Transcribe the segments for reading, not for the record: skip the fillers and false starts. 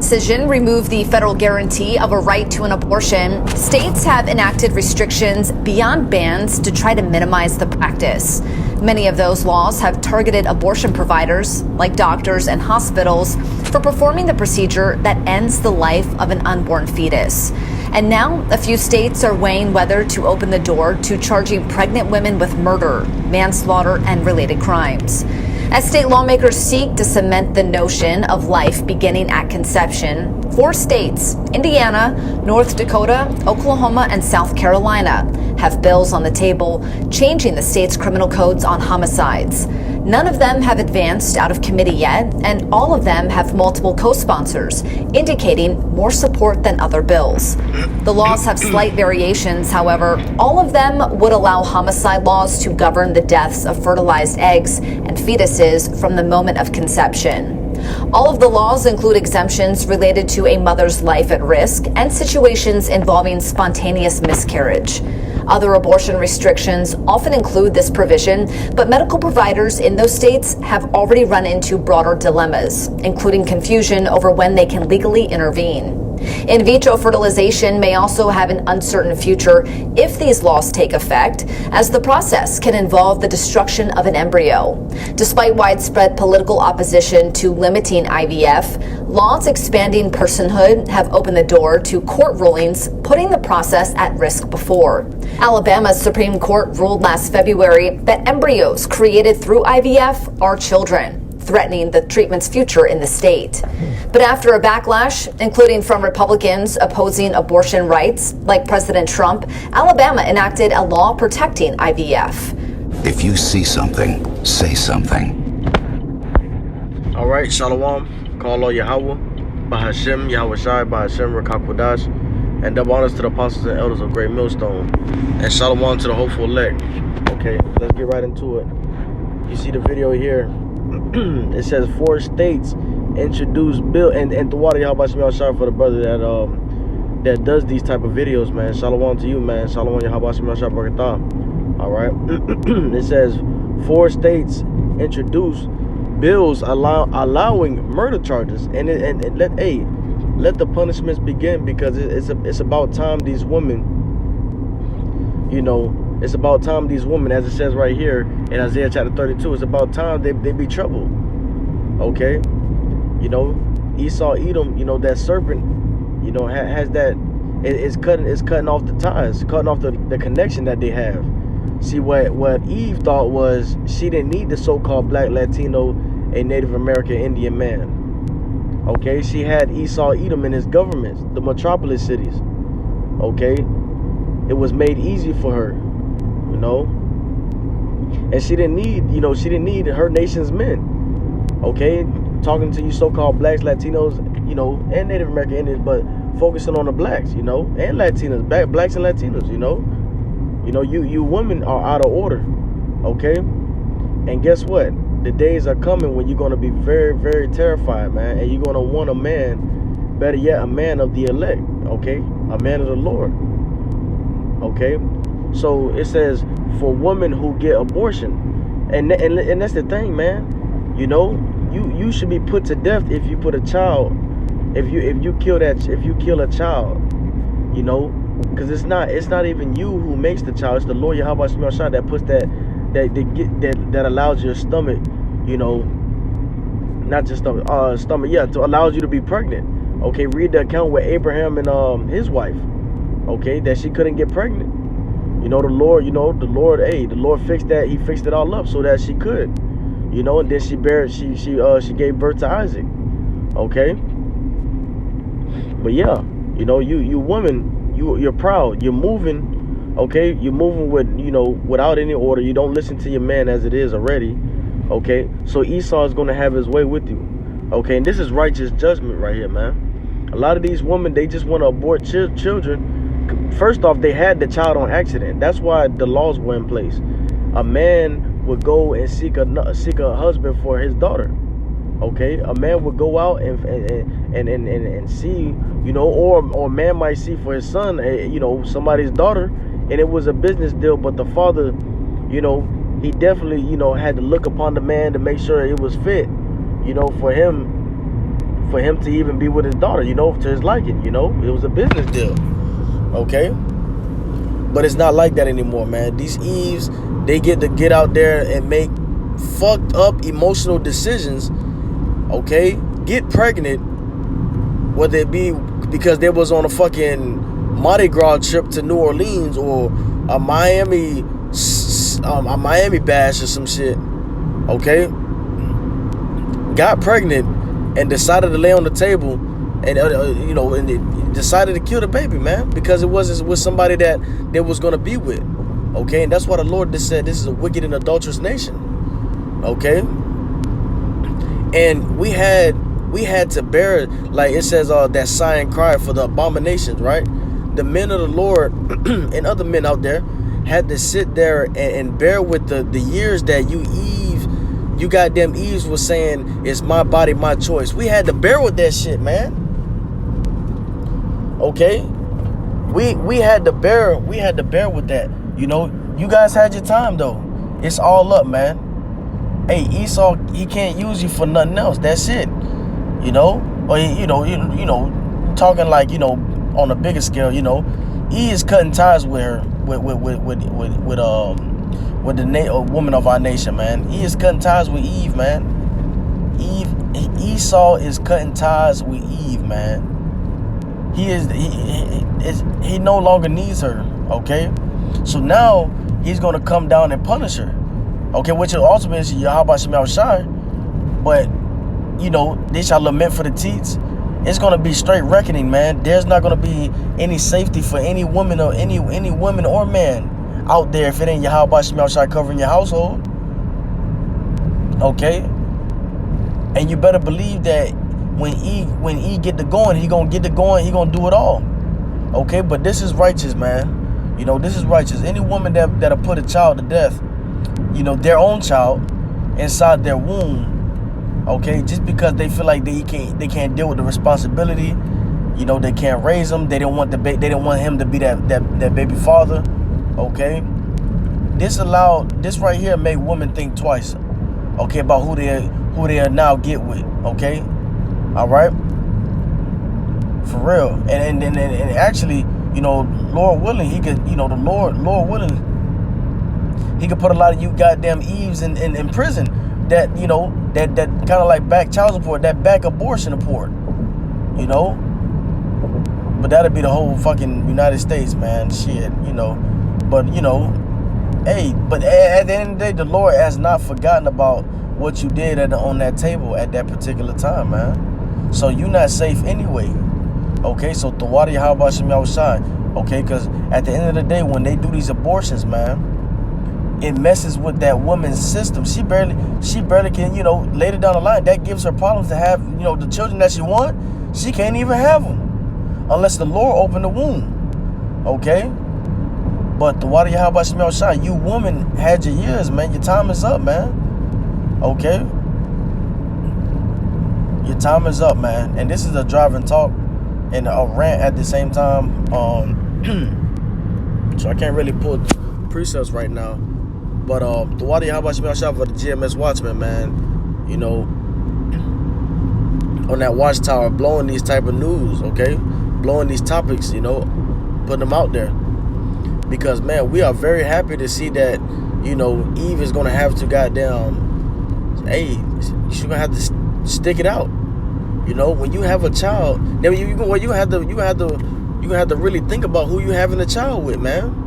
decision removed the federal guarantee of a right to an abortion, states have enacted restrictions beyond bans to try to minimize the practice. Many of those laws have targeted abortion providers, like doctors and hospitals, for performing the procedure that ends the life of an unborn fetus. And now, a few states are weighing whether to open the door to charging pregnant women with murder, manslaughter, and related crimes. As state lawmakers seek to cement the notion of life beginning at conception, 4 states, Indiana, North Dakota, Oklahoma, and South Carolina, have bills on the table changing the state's criminal codes on homicides. None of them have advanced out of committee yet, and all of them have multiple co-sponsors, indicating more support than other bills. The laws have slight variations, however. All of them would allow homicide laws to govern the deaths of fertilized eggs and fetuses from the moment of conception. All of the laws include exemptions related to a mother's life at risk and situations involving spontaneous miscarriage. Other abortion restrictions often include this provision, but medical providers in those states have already run into broader dilemmas, including confusion over when they can legally intervene. In vitro fertilization may also have an uncertain future if these laws take effect, as the process can involve the destruction of an embryo. Despite widespread political opposition to limiting IVF, laws expanding personhood have opened the door to court rulings putting the process at risk before. Alabama's Supreme Court ruled last February that embryos created through IVF are children, threatening the treatment's future in the state. But after a backlash, including from Republicans opposing abortion rights, like President Trump, Alabama enacted a law protecting IVF. If you see something, say something. All right, Shalom, call all Yahawah, Bahashem, Yahawashi, Bahashem, Rakakwadash, and double honors to the apostles and elders of Great Millstone, and Shalom to the hopeful elect. Okay, let's get right into it. You see the video here. It says 4 states introduce bill, and the water Yahawashi for the brother that does these type of videos, man. Shalom to you, man. Shalom Yahawashi Barakatah. All right. It says 4 states introduce bills allowing murder charges, and let the punishments begin, because it's about time these women, it's about time these women, as it says right here in Isaiah chapter 32, it's about time they be troubled. Okay? Esau, Edom, that serpent, has that, it's cutting off the ties, cutting off the connection that they have. See, what Eve thought was she didn't need the so-called black, Latino, and Native American Indian man. Okay? She had Esau, Edom in his governments, the metropolis cities. Okay? It was made easy for her. And she didn't need her nation's men. Okay, talking to you so-called blacks, Latinos, and Native American Indians, but focusing on the blacks, and Latinos, blacks and Latinos, you women are out of order. Okay, and guess what? The days are coming when you're going to be very, very terrified, man, and you're going to want a man, better yet, a man of the elect. Okay, a man of the Lord. Okay. So it says for women who get abortion, and that's the thing, man. You should be put to death if you put a child, if you kill a child, because it's not even you who makes the child. It's the Lord Yahawashi that puts that allows your stomach, not just stomach, to allows you to be pregnant. Okay, read the account with Abraham and his wife. Okay, that she couldn't get pregnant. The Lord fixed that. He fixed it all up so that she could, and then she gave birth to Isaac. Okay. But yeah, you women, you're proud. You're moving. Okay. You're moving without any order. You don't listen to your man as it is already. Okay. So Esau is going to have his way with you. Okay. And this is righteous judgment right here, man. A lot of these women, they just want to abort children. First off, they had the child on accident. That's why the laws were in place. A man would go and seek a husband for his daughter. Okay, a man would go out and see, or a man might see for his son, somebody's daughter, and it was a business deal. But the father, he definitely, had to look upon the man to make sure it was fit, for him for him to even be with his daughter, you know, to his liking, you know. It was a business deal, okay? But it's not like that anymore, man. These Eves, they get to get out there and make fucked up emotional decisions, okay? Get pregnant, whether it be because they was on a fucking Mardi Gras trip to New Orleans or a Miami bash or some shit, okay? Got pregnant and decided to lay on the table and you know, and it decided to kill the baby, man, because it wasn't with somebody that they was gonna be with, okay? And that's why the Lord just said this is a wicked and adulterous nation, okay? And we had to bear, like it says, that sigh and cry for the abominations, right? The men of the Lord and other men out there had to sit there and bear with the years that you goddamn Eves was saying, it's my body, my choice. We had to bear with that shit, man. Okay? We had to bear with that. You know, you guys had your time though. It's all up, man. Hey, Esau, he can't use you for nothing else. That's it. You know? Or you know, talking like, you know, on a bigger scale, you know, he is cutting ties with her, with the woman of our nation, man. He is cutting ties with Eve, man. Esau is cutting ties with Eve, man. He no longer needs her, okay? So now he's gonna come down and punish her, okay? Which ultimately is Yahawashi, but you know, they shall lament for the teats. It's gonna be straight reckoning, man. There's not gonna be any safety for any woman or any woman or man out there if it ain't Yahawashi covering your household. Okay? And you better believe that when he get to going, he gonna get to going, he gonna do it all. Okay? But this is righteous, man. You know, this is righteous. Any woman that'll put a child to death, you know, their own child inside their womb, okay, just because they feel like they can't deal with the responsibility, you know, they can't raise them, they didn't want him to be that baby father, okay. This right here make women think twice, okay, about who they are now get with, okay, all right, for real. And actually, you know, Lord willing, he could, you know, the Lord willing, he could put a lot of you goddamn Eves in prison that, you know, that kind of like back child support, that back abortion support, you know. But that'd be the whole fucking United States, man. Shit, you know. But, you know, hey, but at the end of the day, the Lord has not forgotten about what you did on that table at that particular time, man. So you're not safe anyway. Okay, so Tawadi Yahawashi, okay, because at the end of the day, when they do these abortions, man, it messes with that woman's system. She barely can, you know, later down the line, that gives her problems to have, you know, the children that she want. She can't even have them unless the Lord opened the womb. Okay? But the water Yahawashi, you woman had your years, man. Your time is up, man. Okay? Your time is up, man. And this is a driving talk and a rant at the same time. So I can't really pull precepts right now. But the water Yahawashi for the GMS Watchman, man, you know, on that watchtower, blowing these type of news, okay, blowing these topics, you know, putting them out there, because man, we are very happy to see that, you know, Eve is gonna have to goddamn, hey, she's gonna have to stick it out, you know. When you have a child, then you have to really think about who you having a child with, man.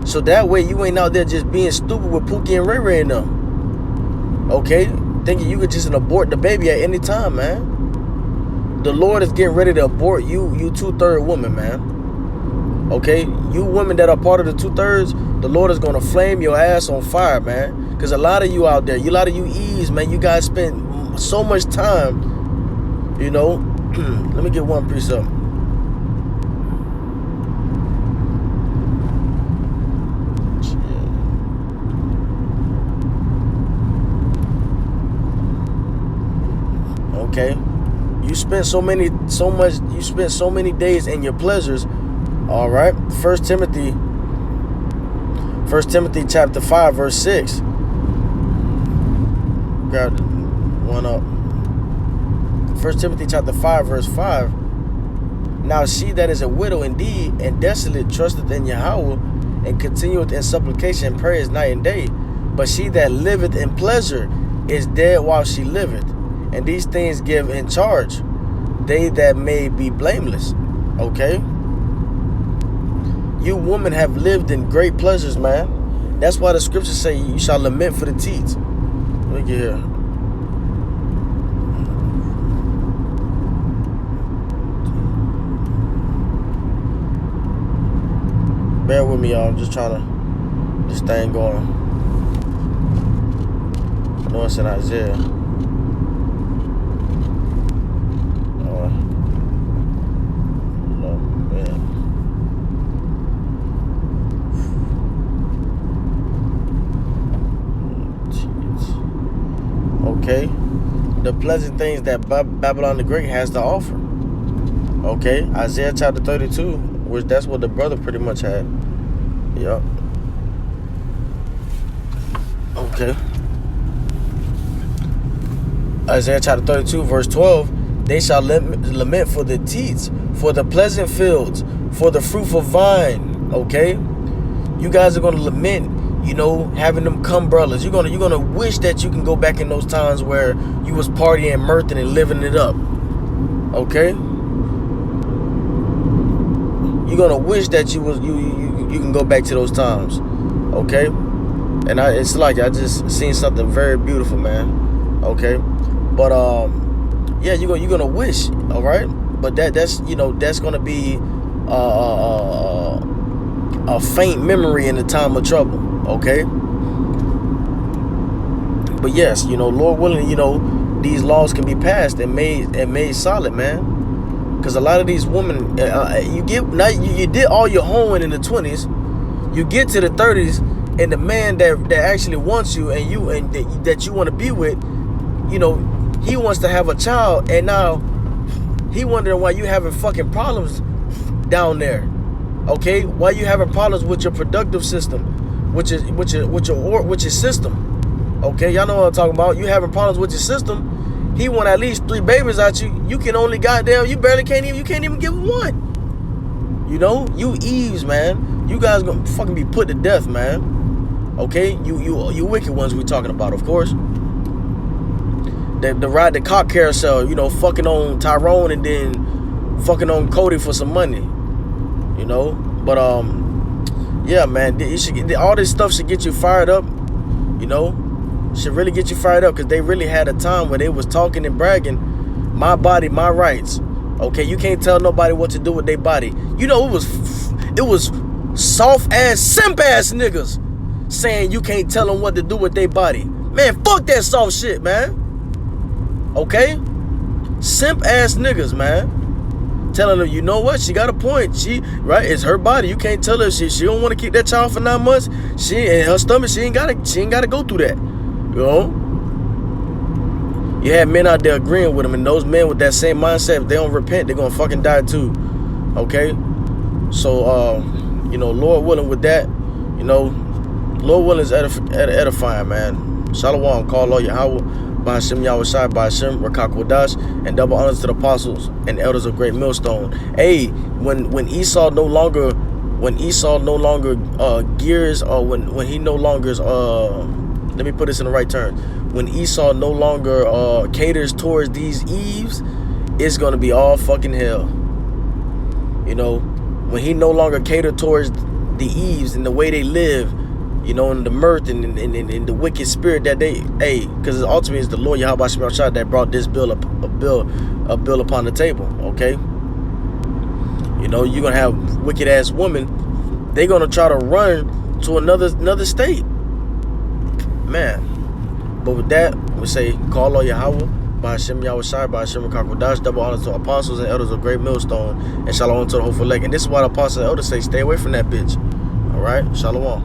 So that way you ain't out there just being stupid with Pookie and Ray Ray and them. Okay? Thinking you could just abort the baby at any time, man. The Lord is getting ready to abort you 2/3 woman, man. Okay? You women that are part of the 2/3, the Lord is going to flame your ass on fire, man. Because a lot of you out there, a lot of you Eves, man, you guys spend so much time, you know. Let me get one precept. Okay, you spent so many days in your pleasures. All right, First Timothy chapter 5 verse 6. Grab one up. 1 Timothy chapter 5, verse 5. Now she that is a widow indeed and desolate trusteth in Yahawah, and continueth in supplication and prayers night and day. But she that liveth in pleasure is dead while she liveth. And these things give in charge they that may be blameless. Okay? You women have lived in great pleasures, man. That's why the scriptures say you shall lament for the teats. Look here. Bear with me, y'all. I'm just trying to get this thing going. I know it's in Isaiah. Okay, the pleasant things that Babylon the Great has to offer. Okay, Isaiah chapter 32, which that's what the brother pretty much had. Yep. Okay. Isaiah chapter 32, verse 12. They shall lament for the teats, for the pleasant fields, for the fruitful vine. Okay, you guys are gonna lament. You know, having them cumbrellas. You're gonna wish that you can go back in those times where you was partying, mirthing, and living it up. Okay? You're gonna wish that you can go back to those times. Okay? And it's like I just seen something very beautiful, man. Okay? But yeah, you're gonna wish, all right? But that's gonna be a faint memory in the time of trouble. Okay, but yes, Lord willing, these laws can be passed and made solid, man. Because a lot of these women, you did all your hoeing in the 20s, you get to the 30s, and the man that actually wants you and that you want to be with, he wants to have a child, and now he wondering why you having fucking problems down there. Okay, why you having problems with your productive system? Which is system. Okay, y'all know what I'm talking about. You having problems with your system. He want at least 3 babies out you. You can only you can't even give one. You Eves, man. You guys gonna fucking be put to death, man. Okay, you wicked ones we talking about, of course. The ride the cock carousel, fucking on Tyrone and then fucking on Cody for some money. But yeah, man, all this stuff should get you fired up, should really get you fired up, because they really had a time where they was talking and bragging, my body, my rights. Okay, you can't tell nobody what to do with their body. It was soft ass, simp ass niggas saying you can't tell them what to do with their body. Man, fuck that soft shit, man. Okay, simp ass niggas, man. Telling her, you know what? She got a point. It's her body. You can't tell her she don't want to keep that child for 9 months. She in her stomach. She ain't gotta go through that. You have men out there agreeing with them, and those men with that same mindset, if they don't repent, they're gonna fucking die too. Okay. So Lord willing, with that, Lord willing is edifying, man. Shalom. Call Lord Yahawah. By Hashem Yahawashi, by Hashem Rakak Wadash, and double honors to the apostles and elders of Great Millstone. Hey, when Esau no longer gears, or when he no longer let me put this in the right term. When Esau no longer caters towards these Eves, it's gonna be all fucking hell. When he no longer cater towards the Eves and the way they live, and the mirth and the wicked spirit that because ultimately it's the Lord Yahawashi that brought this bill upon the table. Okay, you're gonna have wicked ass women. They're gonna try to run to another state, man. But with that, we say call Lord Yahawah by Hashem Yahawashi, by Hashem Rakak, double honor to apostles and elders of Great Millstone, and shalom to the hopeful elect. And this is why the apostles and elders say stay away from that bitch. All right, shalom.